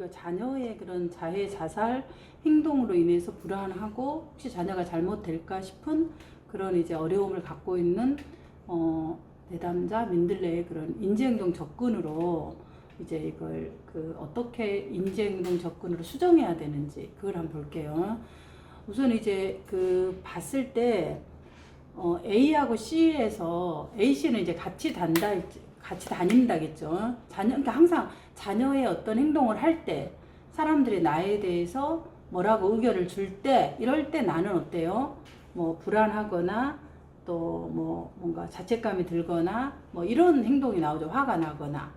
그 자녀의 그런 자해 자살 행동으로 인해서 불안하고 혹시 자녀가 잘못될까 싶은 그런 이제 어려움을 갖고 있는 내담자 민들레의 그런 인지행동 접근으로 이제 이걸 어떻게 인지행동 접근으로 수정해야 되는지 그걸 한번 볼게요. 우선 이제 봤을 때 A하고 C에서 A씨는 이제 같이 다닌다겠죠. 그러니까 항상 자녀의 어떤 행동을 할 때 사람들이 나에 대해서 뭐라고 의견을 줄 때 이럴 때 나는 어때요? 뭐 불안하거나 또 뭐 뭔가 자책감이 들거나 뭐 이런 행동이 나오죠. 화가 나거나.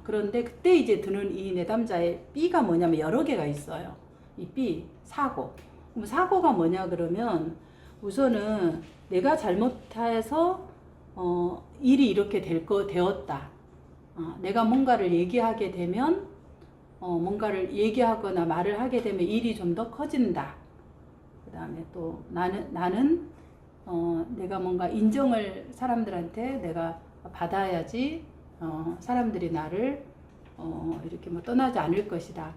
그런데 그때 이제 드는 이 내담자의 B가 뭐냐면 여러 개가 있어요. 이 B, 사고. 그럼 사고가 뭐냐 그러면 우선은 내가 잘못해서 일이 이렇게 되었다. 내가 뭔가를 얘기하게 되면 뭔가를 얘기하거나 말을 하게 되면 일이 좀 더 커진다. 그 다음에 또 나는 내가 뭔가 인정을 사람들한테 내가 받아야지 사람들이 나를 이렇게 뭐 떠나지 않을 것이다.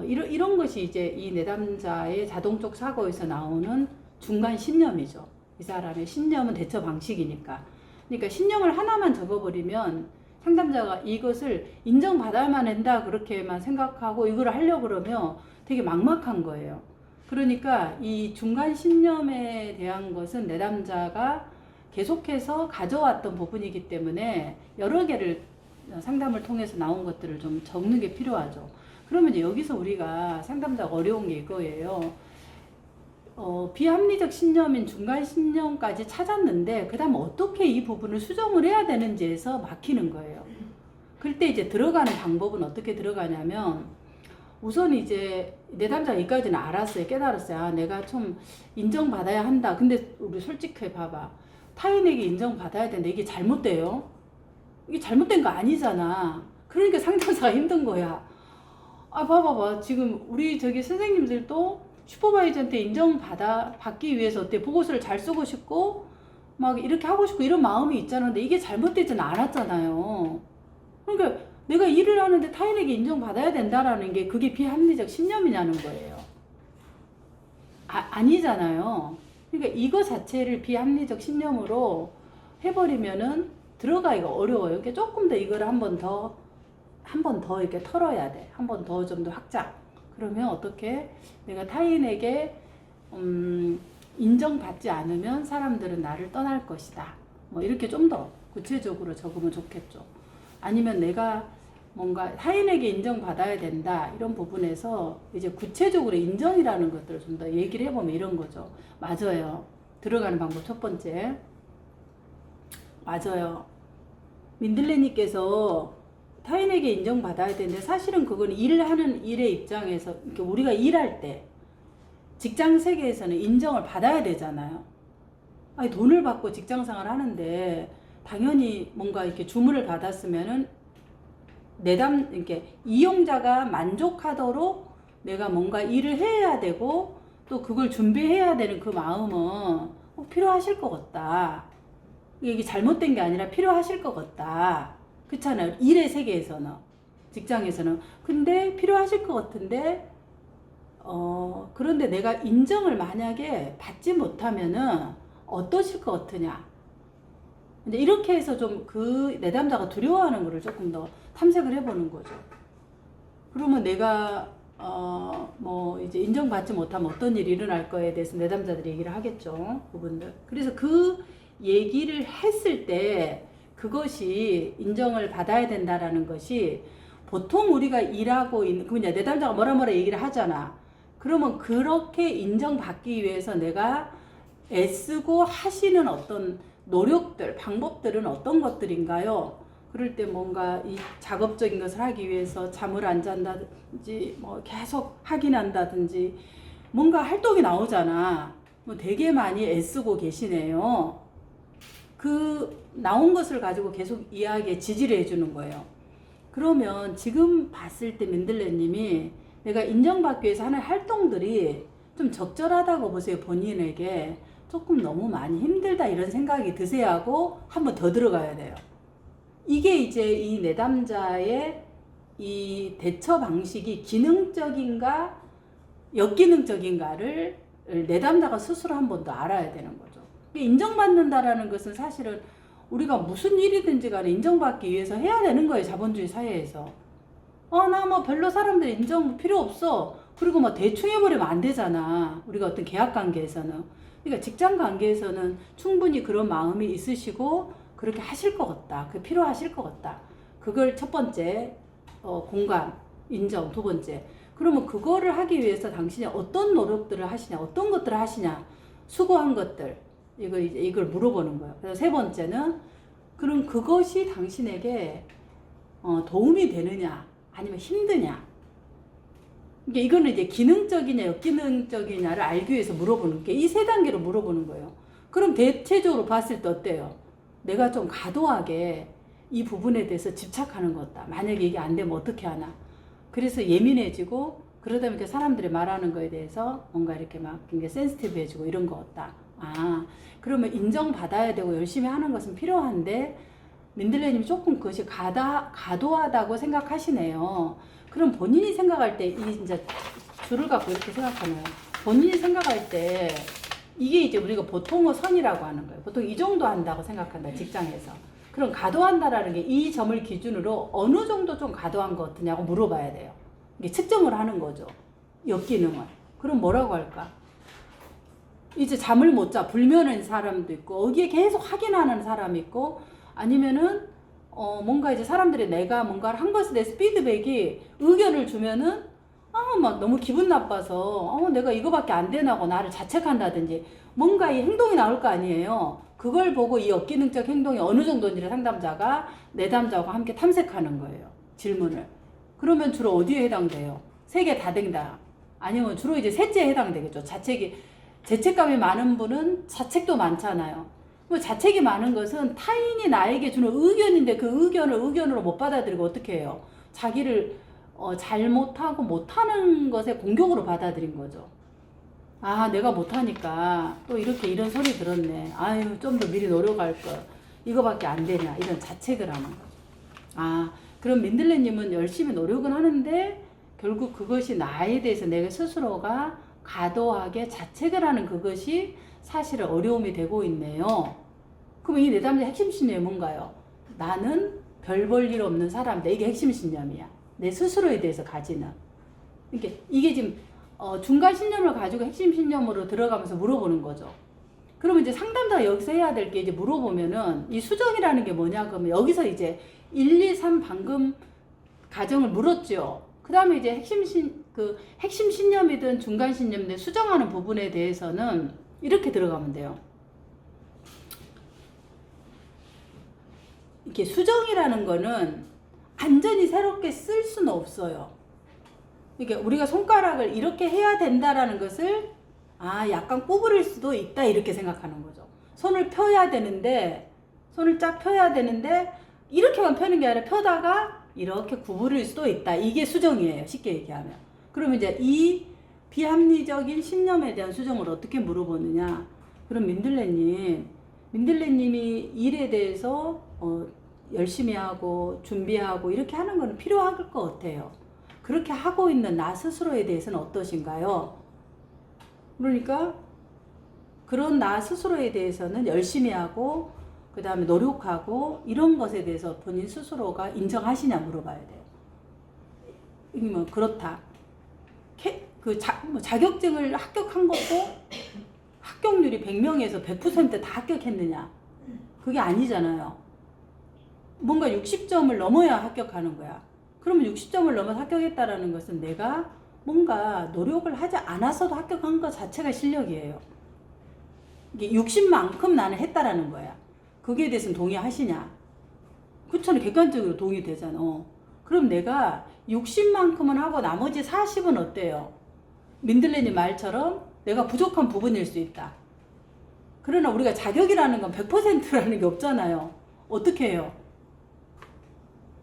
이런 것이 이제 이 내담자의 자동적 사고에서 나오는 중간 신념이죠. 이 사람의 신념은 대처 방식이니까. 그러니까 신념을 하나만 적어버리면 상담자가 이것을 인정받아야만 한다 그렇게만 생각하고 이걸 하려고 그러면 되게 막막한 거예요. 그러니까 이 중간 신념에 대한 것은 내담자가 계속해서 가져왔던 부분이기 때문에 여러 개를 상담을 통해서 나온 것들을 좀 적는 게 필요하죠. 그러면 이제 여기서 우리가 상담자가 어려운 게 이거예요. 비합리적 신념인 중간 신념까지 찾았는데 그 다음 어떻게 이 부분을 수정을 해야 되는지에서 막히는 거예요. 그때 이제 들어가는 방법은 어떻게 들어가냐면 우선 이제 내담자가 여기까지는 알았어요. 깨달았어요. 내가 좀 인정받아야 한다. 근데 우리 솔직히 봐봐. 타인에게 인정받아야 되는데 이게 잘못돼요. 이게 잘못된 거 아니잖아. 그러니까 상담사가 힘든 거야. 봐봐봐. 지금 우리 선생님들도 슈퍼바이저한테 인정받기 위해서 어때 보고서를 잘 쓰고 싶고 막 이렇게 하고 싶고 이런 마음이 있잖아. 근데 이게 잘못되지는 않았잖아요. 그러니까 내가 일을 하는데 타인에게 인정받아야 된다라는 게 그게 비합리적 신념이냐는 거예요. 아니잖아요. 그러니까 이거 자체를 비합리적 신념으로 해버리면은 들어가기가 어려워요. 그러니까 조금 더 이걸 한 번 더 이렇게 털어야 돼. 한 번 더 좀 더 확장. 그러면 어떻게 내가 타인에게 인정받지 않으면 사람들은 나를 떠날 것이다. 뭐 이렇게 좀 더 구체적으로 적으면 좋겠죠. 아니면 내가 뭔가 타인에게 인정받아야 된다 이런 부분에서 이제 구체적으로 인정이라는 것들을 좀 더 얘기를 해보면 이런 거죠. 맞아요. 들어가는 방법 첫 번째. 맞아요. 민들레님께서 타인에게 인정받아야 되는데 사실은 그건 일하는 일의 입장에서 우리가 일할 때 직장 세계에서는 인정을 받아야 되잖아요. 아니 돈을 받고 직장생활 하는데 당연히 뭔가 이렇게 주문을 받았으면은 이렇게 이용자가 만족하도록 내가 뭔가 일을 해야 되고 또 그걸 준비해야 되는 그 마음은 꼭 필요하실 것 같다. 이게 잘못된 게 아니라 필요하실 것 같다. 그렇잖아요. 일의 세계에서는 직장에서는. 근데 필요하실 것 같은데 그런데 내가 인정을 만약에 받지 못하면은 어떠실 것 같으냐. 근데 이렇게 해서 좀 내담자가 두려워하는 거를 조금 더 탐색을 해보는 거죠. 그러면 내가 뭐 이제 인정받지 못하면 어떤 일이 일어날 거에 대해서 내담자들이 얘기를 하겠죠. 그분들. 그래서 그 얘기를 했을 때 그것이 인정을 받아야 된다라는 것이 보통 우리가 일하고 있는 그냥 내담자가 뭐라 얘기를 하잖아. 그러면 그렇게 인정받기 위해서 내가 애쓰고 하시는 어떤 노력들, 방법들은 어떤 것들인가요? 그럴 때 뭔가 이 작업적인 것을 하기 위해서 잠을 안 잔다든지 뭐 계속 확인한다든지 뭔가 활동이 나오잖아. 뭐 되게 많이 애쓰고 계시네요. 나온 것을 가지고 계속 이야기에 지지를 해주는 거예요. 그러면 지금 봤을 때 민들레님이 내가 인정받기 위해서 하는 활동들이 좀 적절하다고 보세요. 본인에게 조금 너무 많이 힘들다 이런 생각이 드세요 하고 한 번 더 들어가야 돼요. 이게 이제 이 내담자의 이 대처 방식이 기능적인가 역기능적인가를 내담자가 스스로 한 번 더 알아야 되는 거죠. 인정받는다라는 것은 사실은 우리가 무슨 일이든지 간에 인정받기 위해서 해야 되는 거예요. 자본주의 사회에서. 나 뭐 별로 사람들 인정 필요 없어. 그리고 뭐 대충 해버리면 안 되잖아. 우리가 어떤 계약 관계에서는. 그러니까 직장 관계에서는 충분히 그런 마음이 있으시고 그렇게 하실 것 같다. 그 필요하실 것 같다. 그걸 첫 번째 공감, 인정. 두 번째. 그러면 그거를 하기 위해서 당신이 어떤 노력들을 하시냐, 어떤 것들을 하시냐, 수고한 것들, 이걸 물어보는 거예요. 그래서 세 번째는, 그럼 그것이 당신에게 도움이 되느냐, 아니면 힘드냐. 이게 이거는 이제 기능적이냐, 역기능적이냐를 알기 위해서 물어보는 게 이 세 단계로 물어보는 거예요. 그럼 대체적으로 봤을 때 어때요? 내가 좀 과도하게 이 부분에 대해서 집착하는 것 같다. 만약에 이게 안 되면 어떻게 하나. 그래서 예민해지고 그러다 보니까 사람들이 말하는 거에 대해서 뭔가 이렇게 막 굉장히 센시티브해지고 이런 것 같다. 그러면 인정받아야 되고 열심히 하는 것은 필요한데 민들레님 조금 그것이 과도하다고 생각하시네요. 그럼 본인이 생각할 때 이 이제 줄을 갖고 이렇게 생각하네요. 본인이 생각할 때 이게 이제 우리가 보통의 선이라고 하는 거예요. 보통 이 정도 한다고 생각한다, 직장에서. 그럼 과도한다라는 게 이 점을 기준으로 어느 정도 좀 과도한 것 같으냐고 물어봐야 돼요. 이게 측정을 하는 거죠. 역기능을. 그럼 뭐라고 할까? 이제 잠을 못 자, 불면인 사람도 있고, 여기에 계속 확인하는 사람이 있고, 아니면은, 뭔가 이제 사람들이 내가 뭔가를 한 것에 대해서 피드백이 의견을 주면은, 막 너무 기분 나빠서, 내가 이거밖에 안 되나고 나를 자책한다든지, 뭔가 이 행동이 나올 거 아니에요. 그걸 보고 이 역기능적 행동이 어느 정도인지를 상담자가 내담자와 함께 탐색하는 거예요. 질문을. 그러면 주로 어디에 해당돼요? 세 개 다 된다. 아니면 주로 이제 셋째에 해당되겠죠. 죄책감이 많은 분은 자책도 많잖아요. 자책이 많은 것은 타인이 나에게 주는 의견인데 그 의견을 의견으로 못 받아들이고 어떻게 해요? 자기를 잘못하고 못하는 것에 공격으로 받아들인 거죠. 내가 못하니까 또 이런 소리 들었네. 아유, 좀 더 미리 노력할 걸. 이거밖에 안 되냐. 이런 자책을 하는 거죠. 그럼 민들레님은 열심히 노력은 하는데 결국 그것이 나에 대해서 내가 스스로가 과도하게 자책을 하는 그것이 사실은 어려움이 되고 있네요. 그럼 이 내담자의 핵심 신념이 뭔가요? 나는 별 볼 일 없는 사람이다. 이게 핵심 신념이야. 내 스스로에 대해서 가지는. 이게 지금 중간 신념을 가지고 핵심 신념으로 들어가면서 물어보는 거죠. 그러면 이제 상담자가 여기서 해야 될 게 이제 물어보면은 이 수정이라는 게 뭐냐 그러면 여기서 이제 1, 2, 3 방금 가정을 물었죠. 그 다음에 이제 핵심 신념이든 중간 신념이든 수정하는 부분에 대해서는 이렇게 들어가면 돼요. 이렇게 수정이라는 거는 완전히 새롭게 쓸 수는 없어요. 이게 우리가 손가락을 이렇게 해야 된다라는 것을 약간 구부릴 수도 있다 이렇게 생각하는 거죠. 손을 쫙 펴야 되는데 이렇게만 펴는 게 아니라 펴다가 이렇게 구부릴 수도 있다. 이게 수정이에요. 쉽게 얘기하면. 그러면 이제 이 비합리적인 신념에 대한 수정을 어떻게 물어보느냐. 그럼 민들레님이 일에 대해서 열심히 하고 준비하고 이렇게 하는 거는 필요할 것 같아요. 그렇게 하고 있는 나 스스로에 대해서는 어떠신가요? 그러니까 그런 나 스스로에 대해서는 열심히 하고 그 다음에 노력하고 이런 것에 대해서 본인 스스로가 인정하시냐 물어봐야 돼요. 뭐 그렇다. 자격증을 합격한 것도 합격률이 100명에서 100% 다 합격했느냐? 그게 아니잖아요. 뭔가 60점을 넘어야 합격하는 거야. 그러면 60점을 넘어서 합격했다라는 것은 내가 뭔가 노력을 하지 않아서도 합격한 것 자체가 실력이에요. 이게 60만큼 나는 했다라는 거야. 거기에 대해서는 동의하시냐? 그렇잖아요. 객관적으로 동의되잖아. 그럼 내가 60만큼은 하고 나머지 40은 어때요? 민들레님 말처럼 내가 부족한 부분일 수 있다. 그러나 우리가 자격이라는 건 100%라는 게 없잖아요. 어떻게 해요?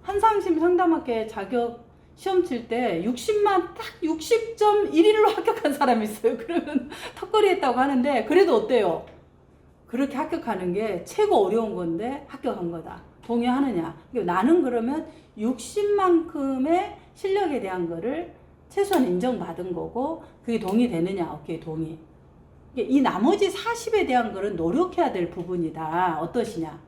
한상심 상담학회 자격 시험 칠 때 60만 딱 60.11로 합격한 사람이 있어요. 그러면 턱걸이 했다고 하는데 그래도 어때요? 그렇게 합격하는 게 최고 어려운 건데 합격한 거다. 동의하느냐. 나는 그러면 60만큼의 실력에 대한 거를 최소한 인정받은 거고 그게 동의되느냐. 오케이, 동의. 이 나머지 40에 대한 거는 노력해야 될 부분이다. 어떠시냐.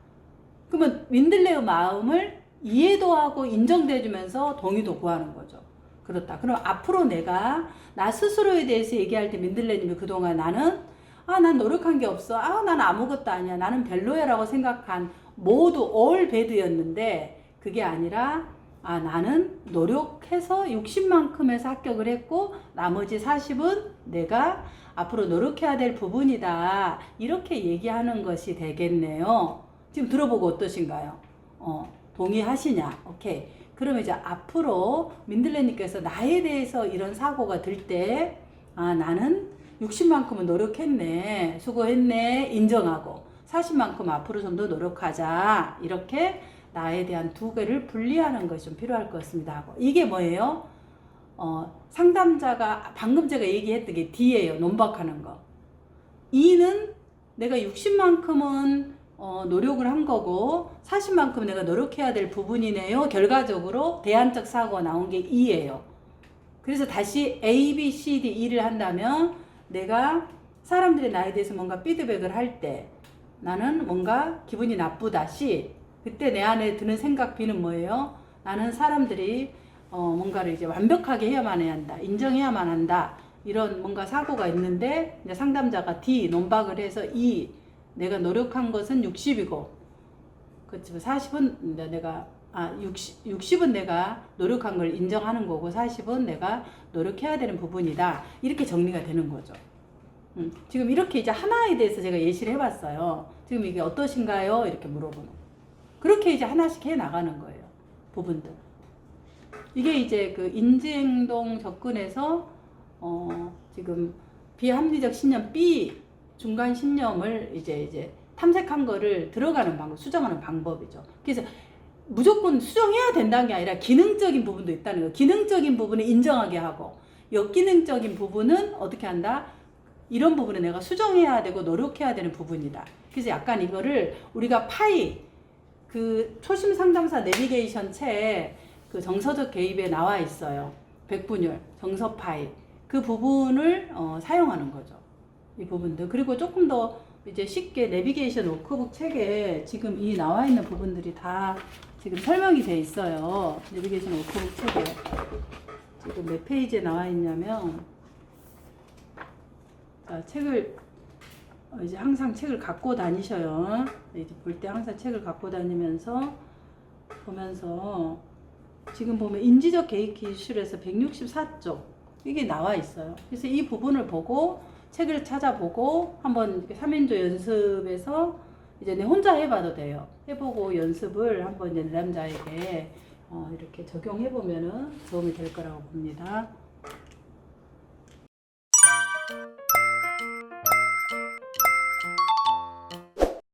그러면 민들레의 마음을 이해도 하고 인정돼 주면서 동의도 구하는 거죠. 그렇다. 그럼 앞으로 내가 나 스스로에 대해서 얘기할 때 민들레님이 그동안 나는 난 노력한 게 없어. 난 아무것도 아니야. 나는 별로야 라고 생각한 모두 all bad였는데 그게 아니라 나는 노력해서 60만큼에서 합격을 했고 나머지 40은 내가 앞으로 노력해야 될 부분이다. 이렇게 얘기하는 것이 되겠네요. 지금 들어보고 어떠신가요? 동의하시냐? 오케이. 그러면 이제 앞으로 민들레님께서 나에 대해서 이런 사고가 들 때 나는 60만큼은 노력했네. 수고했네. 인정하고 40만큼 앞으로 좀 더 노력하자. 이렇게 나에 대한 두 개를 분리하는 것이 좀 필요할 것 같습니다. 하고. 이게 뭐예요? 상담자가 방금 제가 얘기했던 게 D예요. 논박하는 거. E는 내가 60만큼은 노력을 한 거고 40만큼 내가 노력해야 될 부분이네요. 결과적으로 대안적 사고가 나온 게 E예요. 그래서 다시 A, B, C, D, E를 한다면 내가 사람들이 나에 대해서 뭔가 피드백을 할 때 나는 뭔가 기분이 나쁘다. C. 그때 내 안에 드는 생각 B는 뭐예요? 나는 사람들이 뭔가를 이제 완벽하게 해야만 해야 한다. 인정해야만 한다. 이런 뭔가 사고가 있는데 이제 상담자가 D 논박을 해서 E 내가 노력한 것은 60이고 그렇지만 40은 내가 60은 내가 노력한 걸 인정하는 거고 40은 내가 노력해야 되는 부분이다. 이렇게 정리가 되는 거죠. 지금 이렇게 이제 하나에 대해서 제가 예시를 해봤어요. 지금 이게 어떠신가요? 이렇게 물어보는. 그렇게 이제 하나씩 해 나가는 거예요. 부분들. 이게 이제 그 인지행동 접근에서 지금 비합리적 신념 B 중간 신념을 이제 탐색한 거를 들어가는 방법, 수정하는 방법이죠. 그래서 무조건 수정해야 된다는 게 아니라 기능적인 부분도 있다는 거예요. 기능적인 부분을 인정하게 하고 역기능적인 부분은 어떻게 한다? 이런 부분은 내가 수정해야 되고 노력해야 되는 부분이다. 그래서 약간 이거를 우리가 파이 그 초심 상담사 내비게이션 책 그 정서적 개입에 나와 있어요. 백분율, 정서 파이 그 부분을 사용하는 거죠. 이 부분들. 그리고 조금 더 이제 쉽게 내비게이션 워크북 책에 지금 이 나와 있는 부분들이 다 지금 설명이 돼 있어요. 내비게이션 워크북 책에 지금 몇 페이지에 나와 있냐면 책을 이제 항상 책을 갖고 다니셔요. 이제 볼 때 항상 책을 갖고 다니면서 보면서 지금 보면 인지적 개입 기술에서 164쪽 이게 나와 있어요. 그래서 이 부분을 보고 책을 찾아보고 한번 3인조 연습에서 이제 내 혼자 해봐도 돼요. 해보고 연습을 한번 이제 내 남자에게 이렇게 적용해보면은 도움이 될 거라고 봅니다.